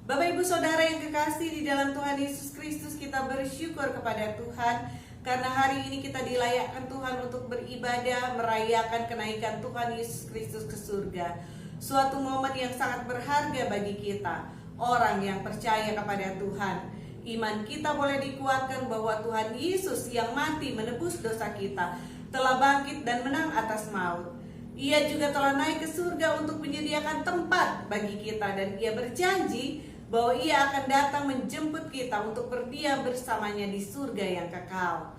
Bapak Ibu Saudara yang kekasih di dalam Tuhan Yesus Kristus, kita bersyukur kepada Tuhan karena hari ini kita dilayakkan Tuhan untuk beribadah, merayakan kenaikan Tuhan Yesus Kristus ke surga. Suatu momen yang sangat berharga bagi kita, orang yang percaya kepada Tuhan. Iman kita boleh dikuatkan bahwa Tuhan Yesus yang mati menebus dosa kita telah bangkit dan menang atas maut. Ia juga telah naik ke surga untuk menyediakan tempat bagi kita, dan Ia berjanji bahwa Ia akan datang menjemput kita untuk berdiam bersamanya di surga yang kekal.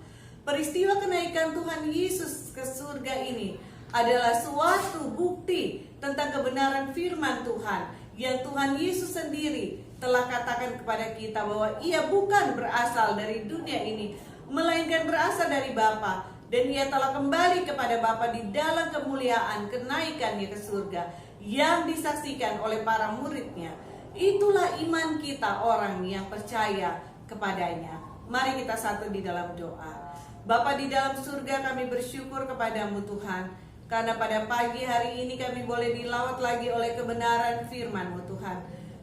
Peristiwa kenaikan Tuhan Yesus ke surga ini adalah suatu bukti tentang kebenaran firman Tuhan yang Tuhan Yesus sendiri telah katakan kepada kita bahwa Ia bukan berasal dari dunia ini, melainkan berasal dari Bapa, dan Ia telah kembali kepada Bapa di dalam kemuliaan kenaikannya ke surga yang disaksikan oleh para muridnya. Itulah iman kita, orang yang percaya kepadanya. Mari kita satu di dalam doa. Bapa di dalam surga, kami bersyukur kepadamu Tuhan, karena pada pagi hari ini kami boleh dilawat lagi oleh kebenaran firman-Mu Tuhan.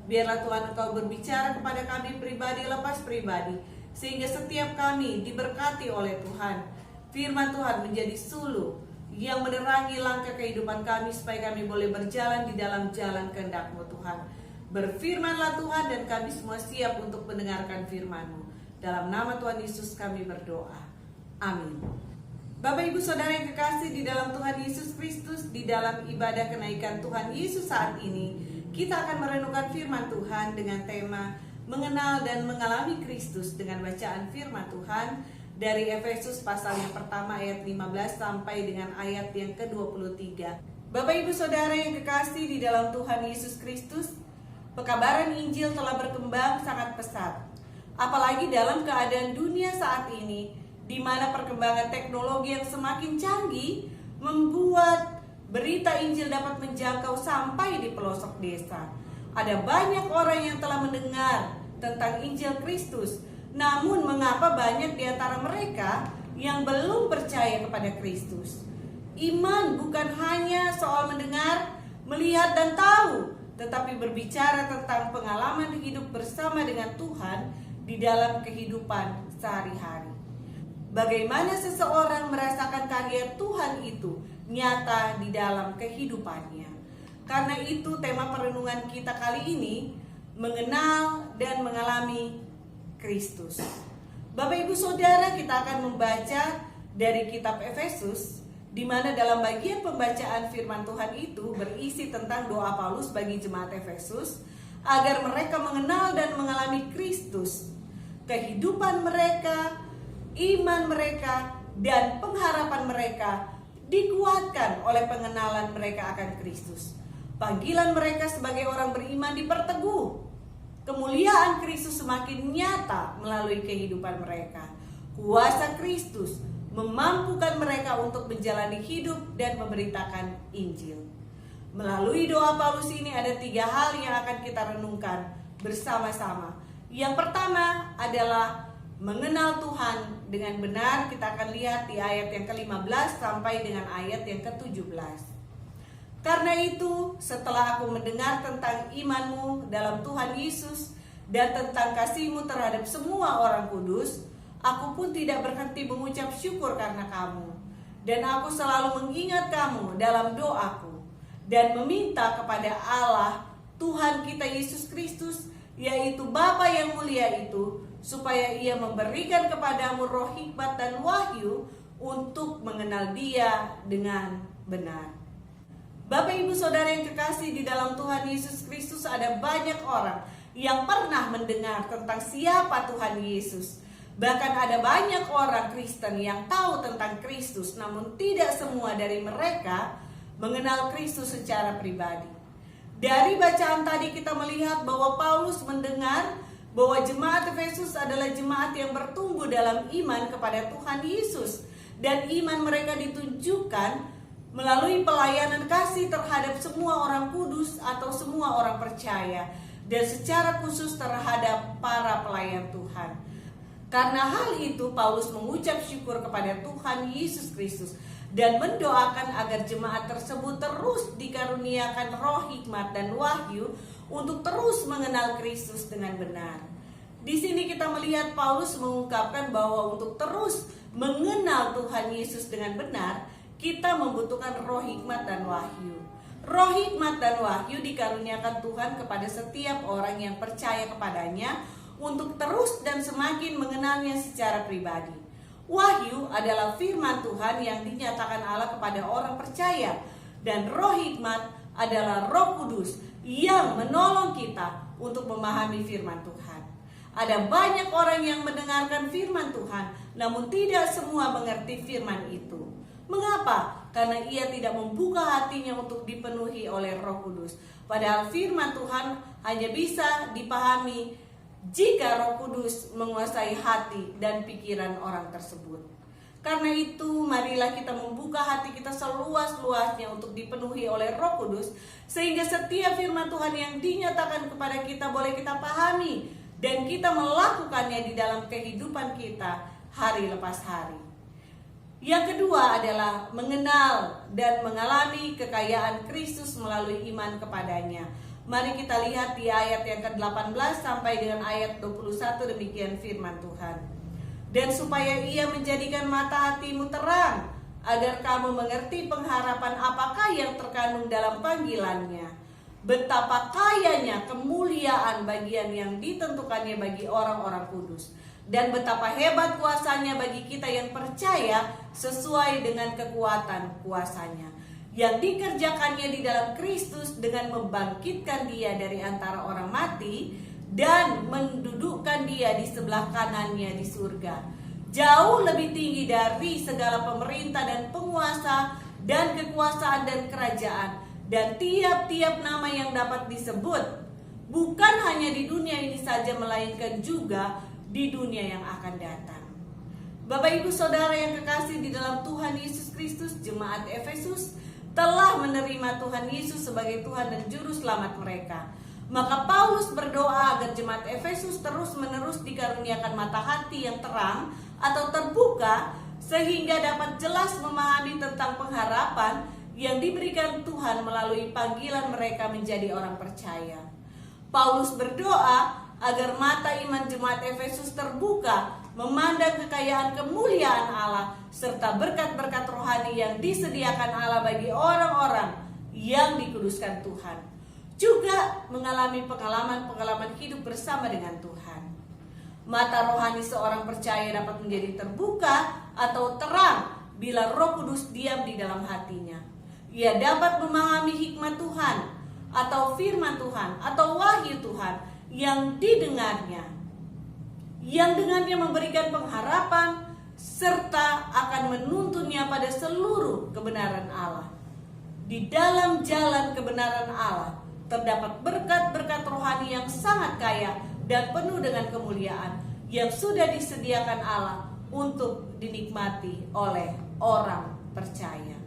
Biarlah Tuhan Engkau berbicara kepada kami pribadi lepas pribadi, sehingga setiap kami diberkati oleh Tuhan. Firman Tuhan menjadi suluh yang menerangi langkah kehidupan kami, supaya kami boleh berjalan di dalam jalan kehendak-Mu Tuhan. Berfirmanlah Tuhan, dan kami semua siap untuk mendengarkan firman-Mu. Dalam nama Tuhan Yesus kami berdoa. Amin. Bapak Ibu Saudara yang kekasih di dalam Tuhan Yesus Kristus, di dalam ibadah kenaikan Tuhan Yesus saat ini, kita akan merenungkan firman Tuhan dengan tema mengenal dan mengalami Kristus, dengan bacaan firman Tuhan dari Efesus pasal yang pertama ayat 15 sampai dengan ayat yang ke-23. Bapak Ibu Saudara yang kekasih di dalam Tuhan Yesus Kristus, pekabaran Injil telah berkembang sangat pesat. Apalagi dalam keadaan dunia saat ini, di mana perkembangan teknologi yang semakin canggih membuat berita Injil dapat menjangkau sampai di pelosok desa. Ada banyak orang yang telah mendengar tentang Injil Kristus, namun mengapa banyak di antara mereka yang belum percaya kepada Kristus? Iman bukan hanya soal mendengar, melihat dan tahu, tetapi berbicara tentang pengalaman hidup bersama dengan Tuhan di dalam kehidupan sehari-hari. Bagaimana seseorang merasakan karya Tuhan itu nyata di dalam kehidupannya. Karena itu tema perenungan kita kali ini, mengenal dan mengalami Kristus. Bapak Ibu Saudara, kita akan membaca dari kitab Efesus, di mana dalam bagian pembacaan firman Tuhan itu berisi tentang doa Paulus bagi jemaat Efesus agar mereka mengenal dan mengalami Kristus, kehidupan mereka, iman mereka, dan pengharapan mereka dikuatkan oleh pengenalan mereka akan Kristus. Panggilan mereka sebagai orang beriman diperteguh. Kemuliaan Kristus semakin nyata melalui kehidupan mereka. Kuasa Kristus memampukan mereka untuk menjalani hidup dan memberitakan Injil. Melalui doa Paulus ini ada 3 hal yang akan kita renungkan bersama-sama. Yang pertama adalah mengenal Tuhan dengan benar. Kita akan lihat di ayat yang ke-15 sampai dengan ayat yang ke-17. Karena itu, setelah aku mendengar tentang imanmu dalam Tuhan Yesus dan tentang kasihmu terhadap semua orang kudus, aku pun tidak berhenti mengucap syukur karena kamu. Dan aku selalu mengingat kamu dalam doaku dan meminta kepada Allah, Tuhan kita Yesus Kristus, yaitu Bapa yang mulia itu, supaya Ia memberikan kepadamu roh hikmat dan wahyu untuk mengenal Dia dengan benar. Bapak Ibu Saudara yang kekasih di dalam Tuhan Yesus Kristus, ada banyak orang yang pernah mendengar tentang siapa Tuhan Yesus. Bahkan ada banyak orang Kristen yang tahu tentang Kristus, namun tidak semua dari mereka mengenal Kristus secara pribadi. Dari bacaan tadi kita melihat bahwa Paulus mendengar bahwa jemaat Efesus adalah jemaat yang bertumbuh dalam iman kepada Tuhan Yesus, dan iman mereka ditunjukkan melalui pelayanan kasih terhadap semua orang kudus atau semua orang percaya, dan secara khusus terhadap para pelayan Tuhan. Karena hal itu, Paulus mengucap syukur kepada Tuhan Yesus Kristus dan mendoakan agar jemaat tersebut terus dikaruniakan roh hikmat dan wahyu untuk terus mengenal Kristus dengan benar. Di sini kita melihat Paulus mengungkapkan bahwa untuk terus mengenal Tuhan Yesus dengan benar, kita membutuhkan roh hikmat dan wahyu. Roh hikmat dan wahyu dikaruniakan Tuhan kepada setiap orang yang percaya kepadanya untuk terus dan semakin mengenalnya secara pribadi. Wahyu adalah firman Tuhan yang dinyatakan Allah kepada orang percaya, dan roh hikmat adalah Roh Kudus yang menolong kita untuk memahami firman Tuhan. Ada banyak orang yang mendengarkan firman Tuhan, namun tidak semua mengerti firman itu. Mengapa? Karena ia tidak membuka hatinya untuk dipenuhi oleh Roh Kudus. Padahal firman Tuhan hanya bisa dipahami jika Roh Kudus menguasai hati dan pikiran orang tersebut. Karena itu, marilah kita membuka hati kita seluas-luasnya untuk dipenuhi oleh Roh Kudus, sehingga setiap firman Tuhan yang dinyatakan kepada kita boleh kita pahami dan kita melakukannya di dalam kehidupan kita hari lepas hari. Yang kedua adalah mengenal dan mengalami kekayaan Kristus melalui iman kepadanya. Mari kita lihat di ayat yang ke-18 sampai dengan ayat 21, demikian firman Tuhan. Dan supaya ia menjadikan mata hatimu terang, agar kamu mengerti pengharapan apakah yang terkandung dalam panggilannya, betapa kayanya kemuliaan bagian yang ditentukannya bagi orang-orang kudus, dan betapa hebat kuasanya bagi kita yang percaya sesuai dengan kekuatan kuasanya yang dikerjakannya di dalam Kristus dengan membangkitkan dia dari antara orang mati dan mendudukkan dia di sebelah kanannya di surga, jauh lebih tinggi dari segala pemerintah dan penguasa dan kekuasaan dan kerajaan dan tiap-tiap nama yang dapat disebut, bukan hanya di dunia ini saja melainkan juga di dunia yang akan datang. Bapak Ibu Saudara yang kekasih di dalam Tuhan Yesus Kristus, jemaat Efesus telah menerima Tuhan Yesus sebagai Tuhan dan Juru Selamat mereka. Maka Paulus berdoa agar jemaat Efesus terus-menerus dikaruniakan mata hati yang terang atau terbuka, sehingga dapat jelas memahami tentang pengharapan yang diberikan Tuhan melalui panggilan mereka menjadi orang percaya. Paulus berdoa agar mata iman jemaat Efesus terbuka, memandang kekayaan kemuliaan Allah serta berkat-berkat rohani yang disediakan Allah bagi orang-orang yang dikuduskan Tuhan, juga mengalami pengalaman-pengalaman hidup bersama dengan Tuhan. Mata rohani seorang percaya dapat menjadi terbuka atau terang bila Roh Kudus diam di dalam hatinya. Ia dapat memahami hikmat Tuhan atau firman Tuhan atau wahyu Tuhan yang didengarnya, yang dengannya memberikan pengharapan serta akan menuntunnya pada seluruh kebenaran Allah. Di dalam jalan kebenaran Allah terdapat berkat-berkat rohani yang sangat kaya dan penuh dengan kemuliaan yang sudah disediakan Allah untuk dinikmati oleh orang percaya.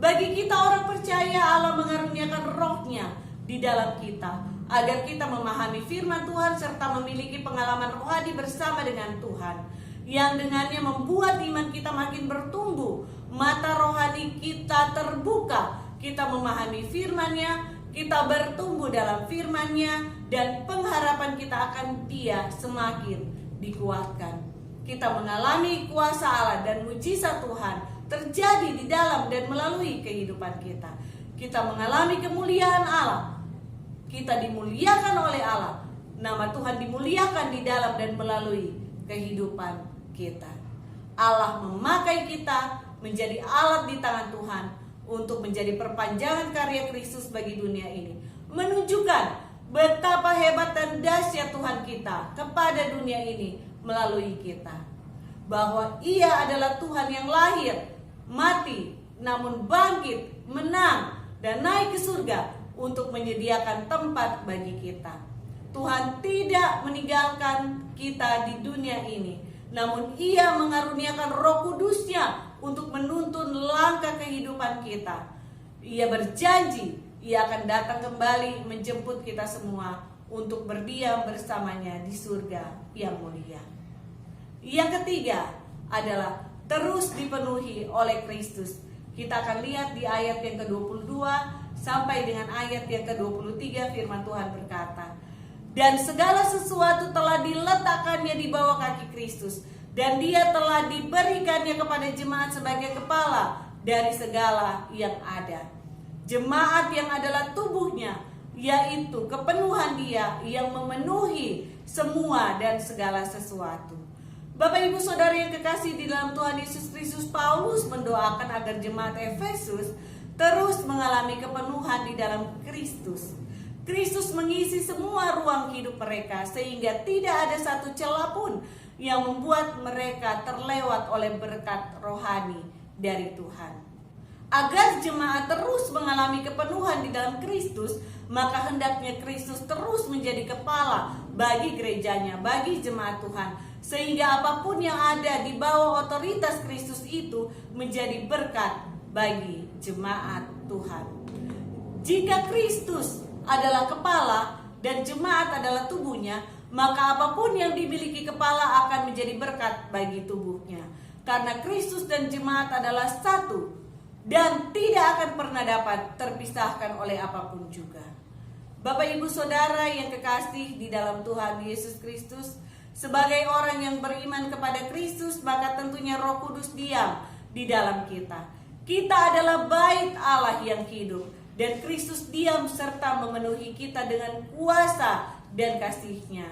Bagi kita orang percaya, Allah mengaruniakan rohnya di dalam kita agar kita memahami firman Tuhan serta memiliki pengalaman rohani bersama dengan Tuhan, yang dengannya membuat iman kita makin bertumbuh, mata rohani kita terbuka, kita memahami firman-Nya, kita bertumbuh dalam firman-Nya, dan pengharapan kita akan Dia semakin dikuatkan. Kita mengalami kuasa Allah dan mujizat Tuhan terjadi di dalam dan melalui kehidupan kita. Kita mengalami kemuliaan Allah. Kita dimuliakan oleh Allah. Nama Tuhan dimuliakan di dalam dan melalui kehidupan kita. Allah memakai kita menjadi alat di tangan Tuhan untuk menjadi perpanjangan karya Kristus bagi dunia ini, menunjukkan betapa hebat dan dahsyat Tuhan kita kepada dunia ini melalui kita, bahwa Ia adalah Tuhan yang lahir, mati, namun bangkit, menang, dan naik ke surga untuk menyediakan tempat bagi kita. Tuhan tidak meninggalkan kita di dunia ini, namun Ia mengaruniakan Roh Kudus-Nya untuk menuntun langkah kehidupan kita. Ia berjanji Ia akan datang kembali menjemput kita semua untuk berdiam bersamanya di surga yang mulia. Yang ketiga adalah terus dipenuhi oleh Kristus. Kita akan lihat di ayat yang ke-22 sampai dengan ayat yang ke-23, firman Tuhan berkata, dan segala sesuatu telah diletakkannya di bawah kaki Kristus, dan dia telah diberikannya kepada jemaat sebagai kepala dari segala yang ada. Jemaat yang adalah tubuhnya, yaitu kepenuhan dia yang memenuhi semua dan segala sesuatu. Bapak Ibu Saudara yang kekasih di dalam Tuhan Yesus Kristus, Paulus mendoakan agar jemaat Efesus terus mengalami kepenuhan di dalam Kristus. Kristus mengisi semua ruang hidup mereka sehingga tidak ada satu celah pun yang membuat mereka terlewat oleh berkat rohani dari Tuhan. Agar jemaat terus mengalami kepenuhan di dalam Kristus, maka hendaknya Kristus terus menjadi kepala bagi gerejanya, bagi jemaat Tuhan, sehingga apapun yang ada di bawah otoritas Kristus itu menjadi berkat bagi jemaat Tuhan. Jika Kristus adalah kepala dan jemaat adalah tubuhnya, maka apapun yang dimiliki kepala akan menjadi berkat bagi tubuhnya. Karena Kristus dan jemaat adalah satu dan tidak akan pernah dapat terpisahkan oleh apapun juga. Bapak Ibu Saudara yang kekasih di dalam Tuhan Yesus Kristus, sebagai orang yang beriman kepada Kristus, maka tentunya Roh Kudus diam di dalam kita. Kita adalah bait Allah yang hidup, dan Kristus diam serta memenuhi kita dengan kuasa dan kasih-Nya.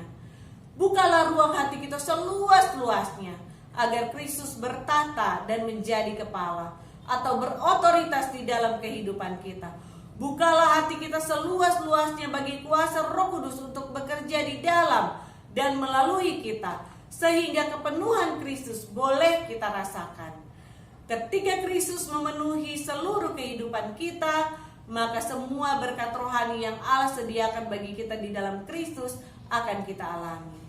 Bukalah ruang hati kita seluas-luasnya agar Kristus bertata dan menjadi kepala atau berotoritas di dalam kehidupan kita. Bukalah hati kita seluas-luasnya bagi kuasa Roh Kudus untuk bekerja di dalam dan melalui kita, sehingga kepenuhan Kristus boleh kita rasakan. Ketika Kristus memenuhi seluruh kehidupan kita, maka semua berkat rohani yang Allah sediakan bagi kita di dalam Kristus akan kita alami.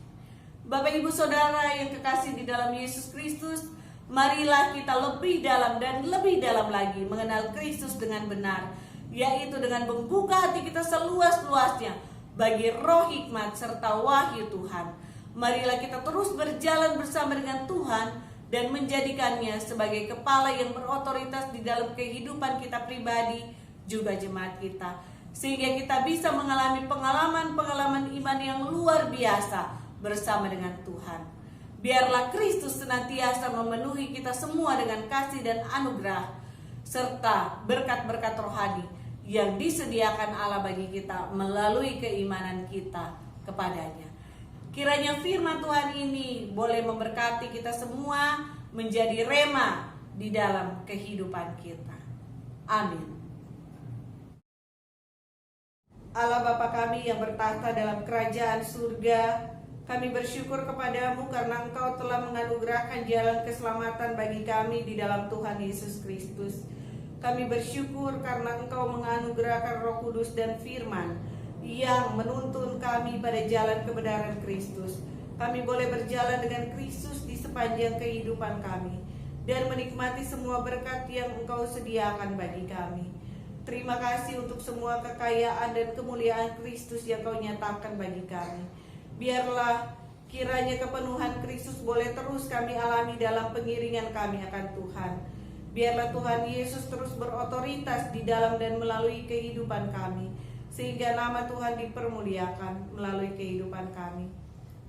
Bapak Ibu Saudara yang kekasih di dalam Yesus Kristus, marilah kita lebih dalam dan lebih dalam lagi mengenal Kristus dengan benar, yaitu dengan membuka hati kita seluas-luasnya bagi roh hikmat serta wahyu Tuhan. Marilah kita terus berjalan bersama dengan Tuhan dan menjadikannya sebagai kepala yang berotoritas di dalam kehidupan kita pribadi, juga jemaat kita, sehingga kita bisa mengalami pengalaman-pengalaman iman yang luar biasa bersama dengan Tuhan. Biarlah Kristus senantiasa memenuhi kita semua dengan kasih dan anugerah serta berkat-berkat rohani yang disediakan Allah bagi kita melalui keimanan kita kepadanya. Kiranya firman Tuhan ini boleh memberkati kita semua menjadi rema di dalam kehidupan kita. Amin. Allah Bapa kami yang bertahta dalam kerajaan surga, kami bersyukur kepadamu karena Engkau telah menganugerahkan jalan keselamatan bagi kami di dalam Tuhan Yesus Kristus. Kami bersyukur karena Engkau menganugerahkan Roh Kudus dan firman yang menuntun kami pada jalan kebenaran Kristus. Kami boleh berjalan dengan Kristus di sepanjang kehidupan kami dan menikmati semua berkat yang Engkau sediakan bagi kami. Terima kasih untuk semua kekayaan dan kemuliaan Kristus yang Kau nyatakan bagi kami. Biarlah kiranya kepenuhan Kristus boleh terus kami alami dalam pengiringan kami akan Tuhan. Biarlah Tuhan Yesus terus berotoritas di dalam dan melalui kehidupan kami, sehingga nama Tuhan dipermuliakan melalui kehidupan kami.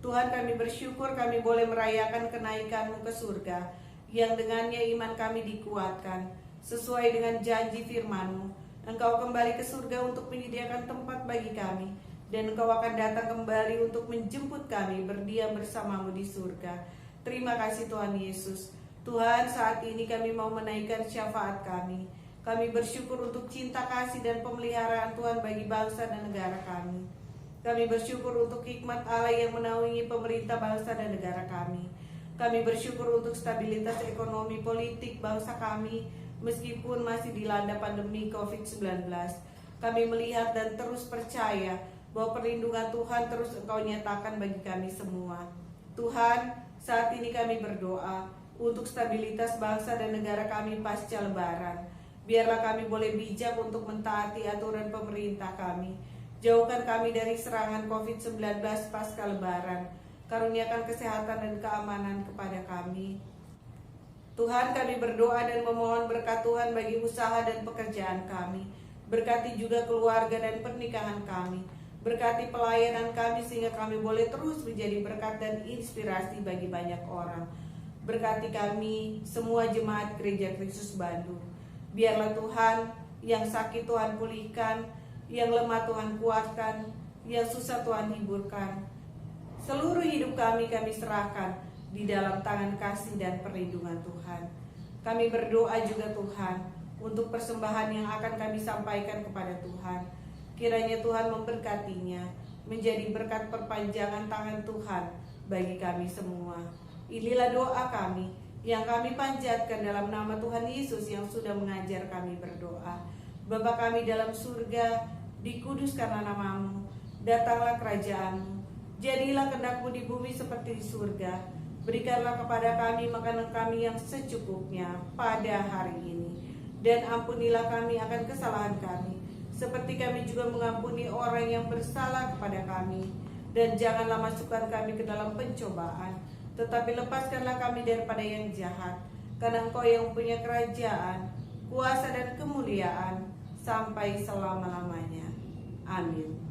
Tuhan, kami bersyukur kami boleh merayakan kenaikan-Mu ke surga, yang dengannya iman kami dikuatkan. Sesuai dengan janji firman-Mu, Engkau kembali ke surga untuk menyediakan tempat bagi kami, dan Engkau akan datang kembali untuk menjemput kami berdiam bersama-Mu di surga. Terima kasih Tuhan Yesus. Tuhan, saat ini kami mau menaikkan syafaat kami. Kami bersyukur untuk cinta kasih dan pemeliharaan Tuhan bagi bangsa dan negara kami. Kami bersyukur untuk hikmat Allah yang menaungi pemerintah bangsa dan negara kami. Kami bersyukur untuk stabilitas ekonomi politik bangsa kami, meskipun masih dilanda pandemi COVID-19. Kami melihat dan terus percaya bahwa perlindungan Tuhan terus Engkau nyatakan bagi kami semua. Tuhan, saat ini kami berdoa untuk stabilitas bangsa dan negara kami pasca Lebaran. Biarlah kami boleh bijak untuk mentaati aturan pemerintah kami. Jauhkan kami dari serangan COVID-19 pasca Lebaran. Karuniakan kesehatan dan keamanan kepada kami. Tuhan, kami berdoa dan memohon berkat Tuhan bagi usaha dan pekerjaan kami. Berkati juga keluarga dan pernikahan kami. Berkati pelayanan kami sehingga kami boleh terus menjadi berkat dan inspirasi bagi banyak orang. Berkati kami semua jemaat Gereja Kristus Bandung. Biarlah Tuhan, yang sakit Tuhan pulihkan, yang lemah Tuhan kuatkan, yang susah Tuhan hiburkan. Seluruh hidup kami serahkan di dalam tangan kasih dan perlindungan Tuhan. Kami berdoa juga Tuhan untuk persembahan yang akan kami sampaikan kepada Tuhan. Kiranya Tuhan memberkatinya, menjadi berkat perpanjangan tangan Tuhan bagi kami semua. Inilah doa kami yang kami panjatkan dalam nama Tuhan Yesus yang sudah mengajar kami berdoa. Bapa kami dalam surga, dikuduskanlah namamu, datanglah kerajaanmu, jadilah kehendak-Mu di bumi seperti di surga. Berikanlah kepada kami makanan kami yang secukupnya pada hari ini, dan ampunilah kami akan kesalahan kami, seperti kami juga mengampuni orang yang bersalah kepada kami. Dan janganlah masukkan kami ke dalam pencobaan, tetapi lepaskanlah kami daripada yang jahat. Karena Engkau yang punya kerajaan, kuasa dan kemuliaan sampai selama-lamanya. Amin.